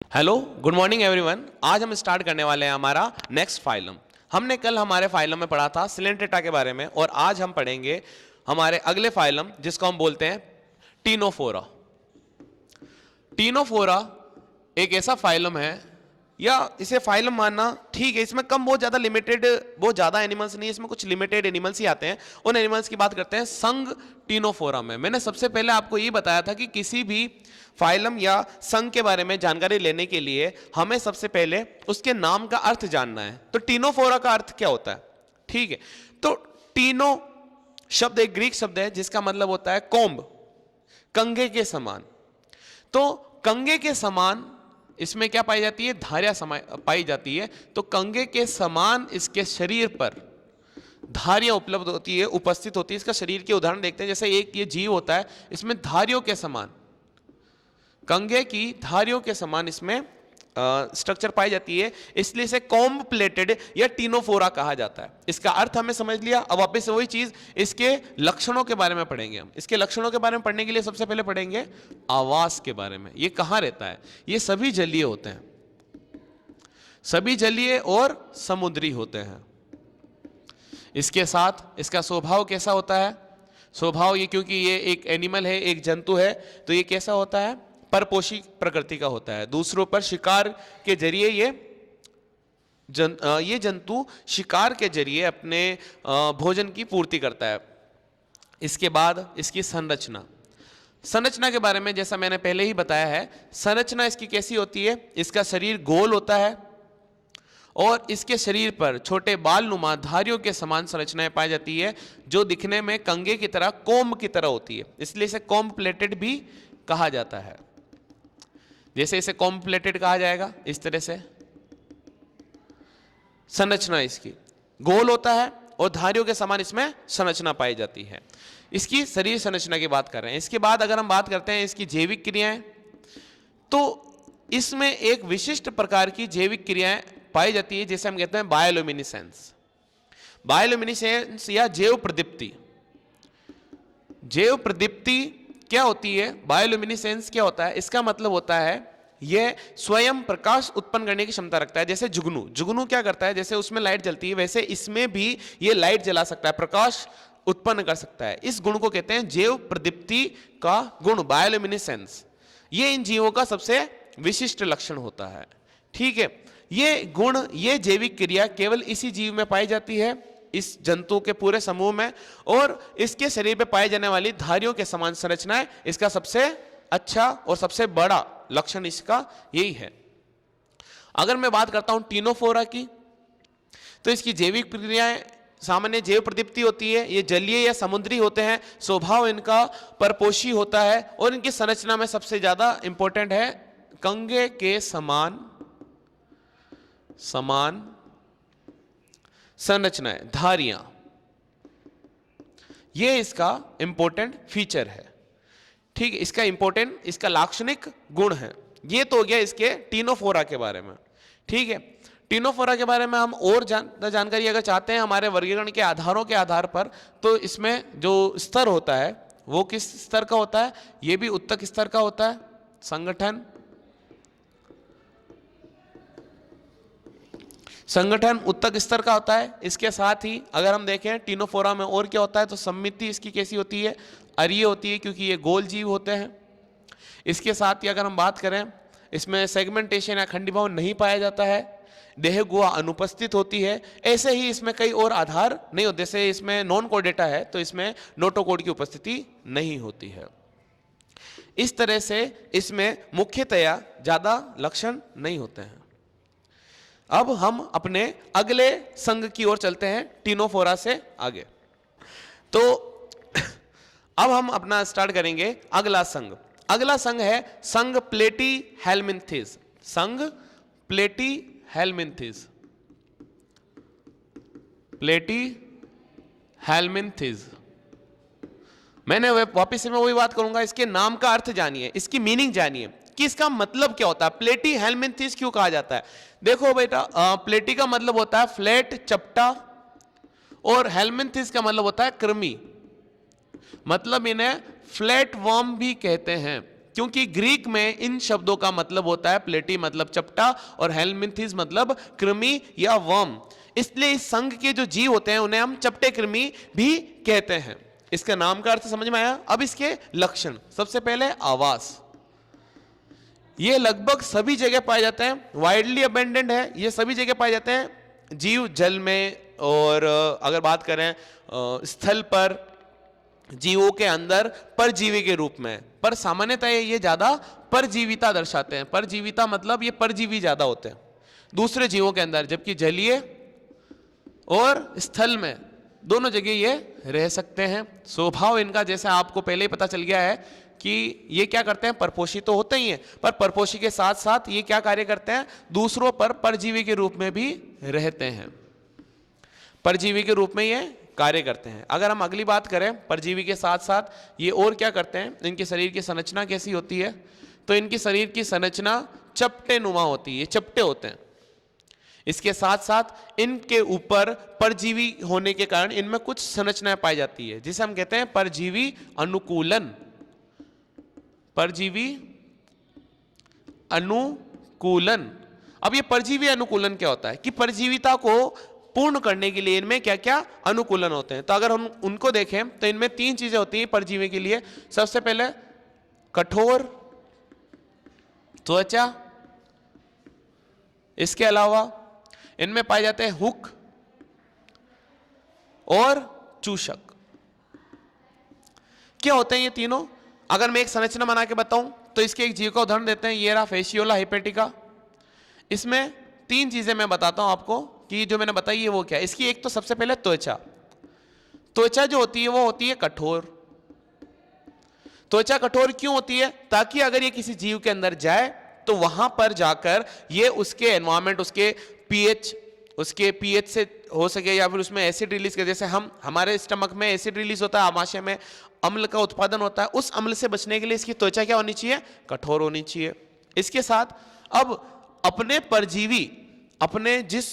Hello, good morning everyone. आज हम start करने वाले हैं हमारा नेक्स्ट फाइलम। हमने कल हमारे फाइलम में पढ़ा था सिलेंट्रेटा के बारे में और आज हम पढ़ेंगे हमारे अगले फाइलम जिसको हम बोलते हैं टीनोफोरा। टीनोफोरा एक ऐसा फाइलम है, या इसे फाइलम मानना ठीक है, इसमें कम बहुत ज़्यादा एनिमल्स नहीं है, इसमें कुछ लिमिटेड एनिमल्स ही आते हैं। उन एनिमल्स की बात करते हैं संघ टीनोफोरा में। मैंने सबसे पहले आपको ये बताया था कि किसी भी फाइलम या संघ के बारे में जानकारी लेने के लिए हमें सबसे पहले उसके नाम का अर्थ जानना है। तो टीनोफोरा का अर्थ क्या होता है? ठीक है, तो टीनो शब्द एक ग्रीक शब्द है जिसका मतलब होता है कोम्ब, कंघे के समान। तो कंघे के समान इसमें क्या पाई जाती है? धारियां पाई जाती है। तो कंघे के समान इसके शरीर पर धारियां उपस्थित होती है। इसका शरीर के उदाहरण देखते हैं। जैसे एक ये जीव होता है, इसमें धारियों के समान, कंघे की धारियों के समान इसमें स्ट्रक्चर पाई जाती है, इसलिए इसे कॉम्ब प्लेटेड या टीनोफोरा कहा जाता है। इसका अर्थ हमें समझ लिया। अब वापस से वही चीज, इसके लक्षणों के बारे में पढ़ेंगे हम। इसके लक्षणों के बारे में पढ़ने के लिए सबसे पहले पढ़ेंगे आवास के बारे में। ये कहां रहता है? ये सभी जलीय होते हैं, सभी जलीय और समुद्री होते हैं। इसके साथ इसका स्वभाव कैसा होता है? स्वभाव ये, क्योंकि ये एक एनिमल है, एक जंतु है, तो ये कैसा होता है? परपोषी प्रकृति का होता है। दूसरों पर शिकार के जरिए ये जंतु शिकार के जरिए अपने भोजन की पूर्ति करता है। इसके बाद इसकी संरचना के बारे में जैसा मैंने पहले ही बताया है, संरचना इसकी कैसी होती है? इसका शरीर गोल होता है और इसके शरीर पर छोटे बाल नुमा धारियों के समान संरचनाएं पाई जाती है, जो दिखने में कंघे की तरह, कोम्ब की तरह होती है। इसलिए इसे कॉम्ब प्लेटेड भी कहा जाता है। जैसे इसे कॉम्ब प्लेटेड कहा जाएगा, इस तरह से संरचना इसकी गोल होता है और धारियों के समान इसमें संरचना पाई जाती है। इसकी शरीर संरचना की बात कर रहे हैं। इसके बाद अगर हम बात करते हैं इसकी जैविक क्रियाएं, तो इसमें एक विशिष्ट प्रकार की जैविक क्रियाएं पाई जाती है जिसे हम कहते हैं बायोल्यूमिनेसेंस। बायोल्यूमिनेसेंस या जैव प्रदीप्ति। जैव प्रदीप्ति क्या होती है? बायोल्यूमिनेसेंस क्या होता है? इसका मतलब होता है यह स्वयं प्रकाश उत्पन्न करने की क्षमता रखता है। जैसे जुगनू क्या करता है? जैसे उसमें लाइट जलती है, वैसे इसमें भी यह लाइट जला सकता है, प्रकाश उत्पन्न कर सकता है। इस गुण को कहते हैं जैव प्रदीप्ति का गुण, बायोल्यूमिनेसेंस। ये इन जीवों का सबसे विशिष्ट लक्षण होता है। ठीक है, ये गुण, ये जैविक क्रिया केवल इसी जीव में पाई जाती है, इस जंतु के पूरे समूह में, और इसके शरीर पे पाए जाने वाली धारियों के समान संरचनाएं इसका सबसे अच्छा और सबसे बड़ा लक्षण इसका यही है। अगर मैं बात करता हूं टीनोफोरा की, तो इसकी जैविक क्रियाएं सामान्य जैव प्रदीप्ति होती है। ये जलीय या समुद्री होते हैं। स्वभाव इनका परपोषी होता है और इनकी संरचना में सबसे ज्यादा इंपॉर्टेंट है कंघे के समान संरचनाएं, धारियां। ये इसका इंपॉर्टेंट फीचर है। ठीक है, इसका लाक्षणिक गुण है। ये तो हो गया इसके टीनोफोरा के बारे में। ठीक है, टीनोफोरा के बारे में हम और जानकारी अगर चाहते हैं हमारे वर्गीकरण के आधारों के आधार पर, तो इसमें जो स्तर होता है वो किस स्तर का होता है? ये भी उत्तक स्तर का होता है। संगठन उत्तक स्तर का होता है। इसके साथ ही अगर हम देखें टीनोफोरा में और क्या होता है, तो सम्मिति इसकी कैसी होती है? अरीय होती है, क्योंकि ये गोल जीव होते हैं। इसके साथ ही अगर हम बात करें, इसमें सेगमेंटेशन या खंडीभाव नहीं पाया जाता है, देह गुहा अनुपस्थित होती है। ऐसे ही इसमें कई और आधार नहीं होते। जैसे इसमें नॉन कोडेटा है तो इसमें नोटोकोड की उपस्थिति नहीं होती है। इस तरह से इसमें मुख्यतया ज्यादा लक्षण नहीं होते हैं। अब हम अपने अगले संघ की ओर चलते हैं, टीनोफोरा से आगे। तो अब हम अपना स्टार्ट करेंगे अगला संघ। अगला संघ है संघ प्लेटीहेल्मिन्थेस। संघ प्लेटीहेल्मिन्थेस। मैंने वापिस से मैं वही बात करूंगा, इसके नाम का अर्थ जानिए, इसकी मीनिंग जानिए कि इसका मतलब क्या होता है। प्लेटीहेल्मिन्थेस क्यों कहा जाता है? देखो बेटा, प्लेटी का मतलब होता है फ्लैट, चपटा, और हेल्मिन्थेस का मतलब होता है कृमि। मतलब इन्हें फ्लैट वर्म भी कहते हैं, क्योंकि ग्रीक में इन शब्दों का मतलब होता है प्लेटी मतलब चपटा और हेलमिंथिस मतलब कृमि या वर्म, इसलिए इस संघ के जो जीव होते हैं उन्हें हम चपटे कृमि भी कहते हैं। इसका नाम का अर्थ समझ में आया। अब इसके लक्षण, सबसे पहले आवास, ये लगभग सभी जगह पाए जाते हैं, वाइडली अबेंडेंट है, ये सभी जगह पाए जाते हैं, जीव जल में और अगर बात करें स्थल पर, जीवों के अंदर परजीवी के रूप में, पर सामान्यतः ये ज्यादा परजीविता दर्शाते हैं। परजीविता मतलब ये परजीवी ज्यादा होते हैं दूसरे जीवों के अंदर, जबकि जलीय और स्थल में दोनों जगह ये रह सकते हैं। स्वभाव इनका जैसे आपको पहले ही पता चल गया है कि ये क्या करते हैं, परपोषी तो होते ही हैं, पर परपोषी के साथ साथ ये क्या कार्य करते हैं, दूसरों पर परजीवी के रूप में भी रहते हैं, परजीवी के रूप में ये कार्य करते हैं। अगर हम अगली बात करें, परजीवी के साथ साथ ये और क्या करते हैं, इनके शरीर की संरचना कैसी होती है, तो इनकी शरीर की संरचना चपटे नुमा होती है, ये चपटे होते हैं। इसके साथ साथ इनके ऊपर परजीवी होने के कारण इनमें कुछ संरचनाएं पाई जाती है, जिसे हम कहते हैं परजीवी अनुकूलन। परजीवी अनुकूलन। अब ये परजीवी अनुकूलन क्या होता है कि परजीविता को पूर्ण करने के लिए इनमें क्या क्या अनुकूलन होते हैं। तो अगर हम उनको देखें तो इनमें 3 चीजें होती हैं परजीवी के लिए। सबसे पहले कठोर त्वचा, इसके अलावा इनमें पाए जाते हैं हुक और चूषक। क्या होते हैं ये तीनों? अगर मैं एक संरचना बना के बताऊं तो इसके एक जीव का उदाहरण देते हैं, ये रहा फेशियोला हेपेटिका। इसमें 3 चीजें मैं बताता हूं आपको कि जो मैंने बताई है वो क्या है। इसकी एक तो सबसे पहले त्वचा, त्वचा जो होती है वो होती है कठोर। त्वचा कठोर क्यों होती है? ताकि अगर ये किसी जीव के अंदर जाए तो वहां पर जाकर ये उसके एनवायरमेंट, उसके पीएच से हो सके या फिर उसमें एसिड रिलीज कर, जैसे हमारे स्टमक में एसिड रिलीज होता है, आमाशय में अम्ल का उत्पादन होता है, उस अम्ल से बचने के लिए इसकी त्वचा क्या होनी चाहिए? कठोर होनी चाहिए। इसके साथ अब अपने परजीवी, अपने जिस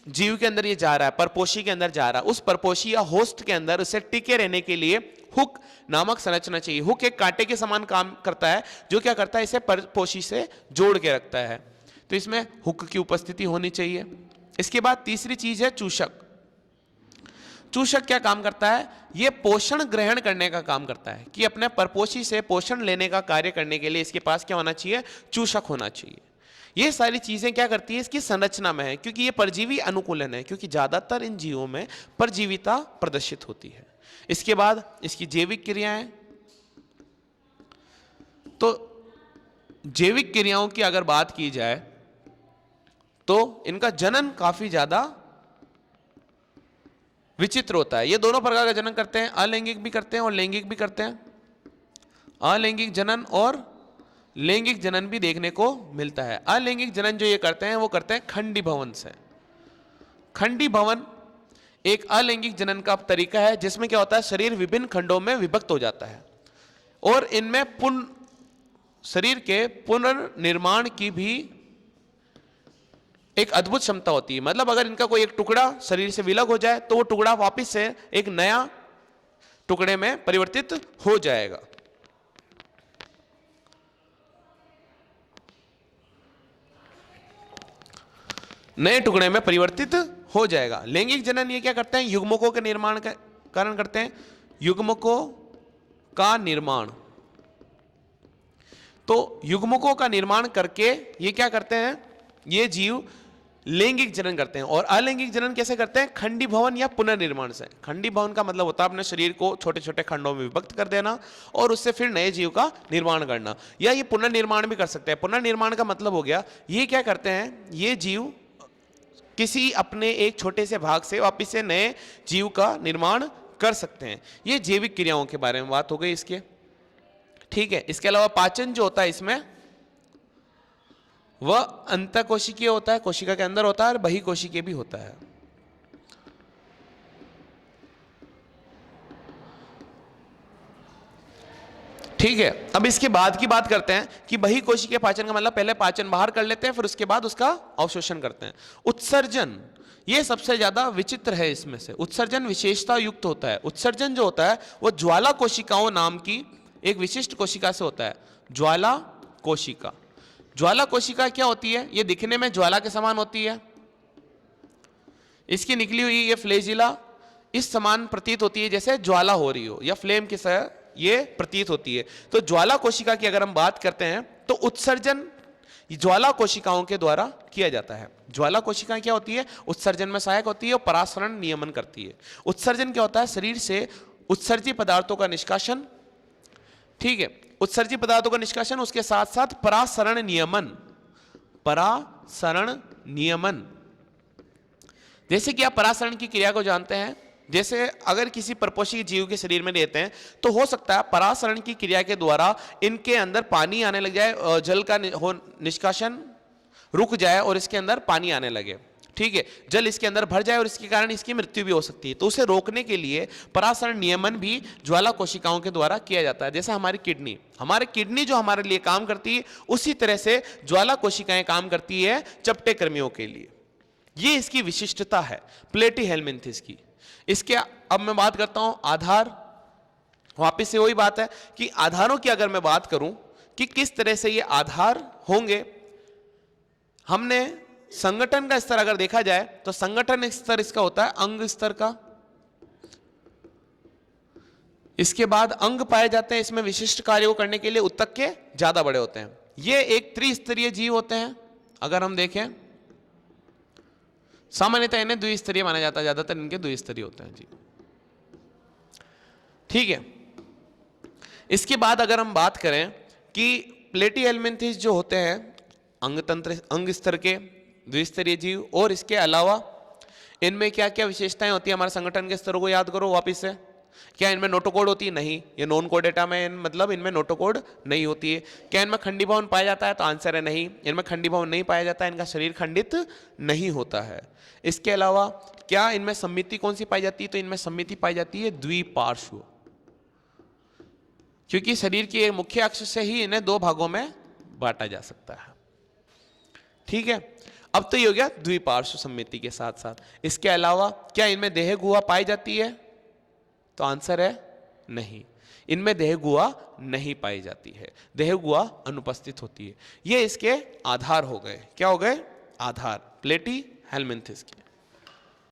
जीव के अंदर ये जा रहा है, परपोषी के अंदर जा रहा है, उस परपोषी या होस्ट के अंदर उसे टिके रहने के लिए हुक नामक संरचना चाहिए। हुक एक कांटे के समान काम करता है, जो क्या करता है, इसे परपोषी से जोड़ के रखता है। तो इसमें हुक की उपस्थिति होनी चाहिए। इसके बाद तीसरी चीज है चूषक। चूषक क्या काम करता है? यह पोषण ग्रहण करने का काम करता है, कि अपने परपोषी से पोषण लेने का कार्य करने के लिए इसके पास क्या होना चाहिए? चूषक होना चाहिए। ये सारी चीजें क्या करती है? इसकी संरचना में है, क्योंकि ये परजीवी अनुकूलन है, क्योंकि ज्यादातर इन जीवों में परजीविता प्रदर्शित होती है। इसके बाद इसकी जैविक क्रियाएं, तो जैविक क्रियाओं की अगर बात की जाए तो इनका जनन काफी ज्यादा विचित्र होता है। ये दोनों प्रकार का जनन करते हैं, अलैंगिक भी करते हैं और लैंगिक भी करते हैं। अलैंगिक जनन और लैंगिक जनन भी देखने को मिलता है। अलैंगिक जनन जो ये करते हैं वो करते हैं खंडी भवन से। खंडी भवन एक अलैंगिक जनन का तरीका है, जिसमें क्या होता है, शरीर विभिन्न खंडों में विभक्त हो जाता है और इनमें शरीर के पुनर्निर्माण की भी एक अद्भुत क्षमता होती है। मतलब अगर इनका कोई एक टुकड़ा शरीर से विलग हो जाए तो वो टुकड़ा वापस से एक नया टुकड़े में परिवर्तित हो जाएगा। नए टुकड़े में परिवर्तित हो जाएगा। लैंगिक जनन ये क्या करते हैं? युग्मकों के निर्माण का कारण करते हैं। युग्मकों का निर्माण, तो युग्मकों का निर्माण करके ये क्या करते हैं? ये जीव लैंगिक जनन करते हैं। और अलैंगिक जनन कैसे करते हैं? खंडी भवन या पुनर्निर्माण से। खंडी भवन का मतलब होता है अपने शरीर को छोटे छोटे खंडों में विभक्त कर देना और उससे फिर नए जीव का निर्माण करना, या ये पुनर्निर्माण भी कर सकते हैं। पुनर्निर्माण का मतलब हो गया, ये क्या करते हैं, ये जीव किसी अपने एक छोटे से भाग से वापिस से नए जीव का निर्माण कर सकते हैं। ये जैविक क्रियाओं के बारे में बात हो गई इसके, ठीक है। इसके अलावा पाचन जो होता है इसमें, वह अंतःकोशिकीय होता है, कोशिका के अंदर होता है, और बहिकोशिकीय भी होता है। ठीक है। अब इसके बाद की बात करते हैं कि बहिकोशिकीय पाचन का मतलब पहले पाचन बाहर कर लेते हैं, फिर उसके बाद उसका अवशोषण करते हैं। उत्सर्जन ये सबसे ज्यादा विचित्र है इसमें से। उत्सर्जन विशेषता युक्त होता है। उत्सर्जन जो होता है वो ज्वाला कोशिकाओं नाम की एक विशिष्ट कोशिका से होता है। ज्वाला कोशिका। ज्वाला कोशिका क्या होती है? ये दिखने में ज्वाला के समान होती है, इसकी निकली हुई ये फ्लैजिला इस समान प्रतीत होती है जैसे ज्वाला हो रही हो या फ्लेम के साथ ये प्रतीत होती है। तो ज्वाला कोशिका की अगर हम बात करते हैं तो उत्सर्जन ज्वाला कोशिकाओं के द्वारा किया जाता है। ज्वाला कोशिकाएं क्या होती है? उत्सर्जन में सहायक होती है और परासरण नियमन करती है। उत्सर्जन क्या होता है? शरीर से उत्सर्जी पदार्थों का निष्कासन, ठीक है, उत्सर्जी पदार्थों का निष्कासन, उसके साथ साथ परासरण नियमन। परासरण नियमन, जैसे कि आप परासरण की क्रिया को जानते हैं, जैसे अगर किसी परपोषी जीव के शरीर में रहते हैं तो हो सकता है परासरण की क्रिया के द्वारा इनके अंदर पानी आने लग जाए, जल का निष्कासन रुक जाए और इसके अंदर पानी आने लगे, ठीक है, जल इसके अंदर भर जाए और इसके कारण इसकी मृत्यु भी हो सकती है। तो उसे रोकने के लिए परासरण नियमन भी ज्वाला कोशिकाओं के द्वारा किया जाता है। जैसे हमारी किडनी जो हमारे लिए काम करती है, उसी तरह से ज्वाला कोशिकाएं काम करती है चपटे कर्मियों के लिए। ये इसकी विशिष्टता है प्लेटीहेल्मिन्थिस की। इसके अब मैं बात करता हूं आधार। वापिस से वही बात है कि आधारों की अगर मैं बात करूं कि किस तरह से ये आधार होंगे, हमने संगठन का स्तर अगर देखा जाए तो संगठन स्तर इसका होता है अंग स्तर का। इसके बाद अंग पाए जाते हैं, इसमें विशिष्ट कार्यों को करने के लिए उत्तक के ज्यादा बड़े होते हैं। ये एक त्रिस्तरीय जीव होते हैं। अगर हम देखें सामान्यतः इन्हें द्विस्तरीय माना जाता है, ज्यादातर इनके द्विस्तरीय होते हैं जी, ठीक है। इसके बाद अगर हम बात करें कि प्लेटीहेल्मिन्थिस जो होते हैं अंग स्तर के द्विस्तरीय जीव, और इसके अलावा इनमें क्या क्या विशेषताएं होती है हमारे संगठन के स्तरों को याद करो वापिस से। क्या इनमें नोटोकोड होती है? नहीं, ये नॉन कोडेटा में, मतलब इनमें नोटोकोड नहीं होती है। क्या इनमें खंडीभवन पाया जाता है? तो आंसर है नहीं, इनमें खंडीभवन नहीं पाया जाता है, इनका शरीर खंडित नहीं होता है। इसके अलावा क्या इनमें सम्मिति कौन सी पाई जाती है? तो इनमें सम्मिति पाई जाती है द्विपार्श्व, क्योंकि शरीर के मुख्य अक्ष से ही इन्हें दो भागों में बांटा जा सकता है, ठीक है। अब तो ये हो गया द्विपार्श्व सम्मिति के साथ साथ। इसके अलावा क्या इनमें देह गुहा पाई जाती है? तो आंसर है नहीं, इनमें देह गुहा नहीं पाई जाती है, देह गुहा अनुपस्थित होती है। ये इसके आधार हो गए। क्या हो गए? आधार प्लेटीहेल्मिन्थिस के।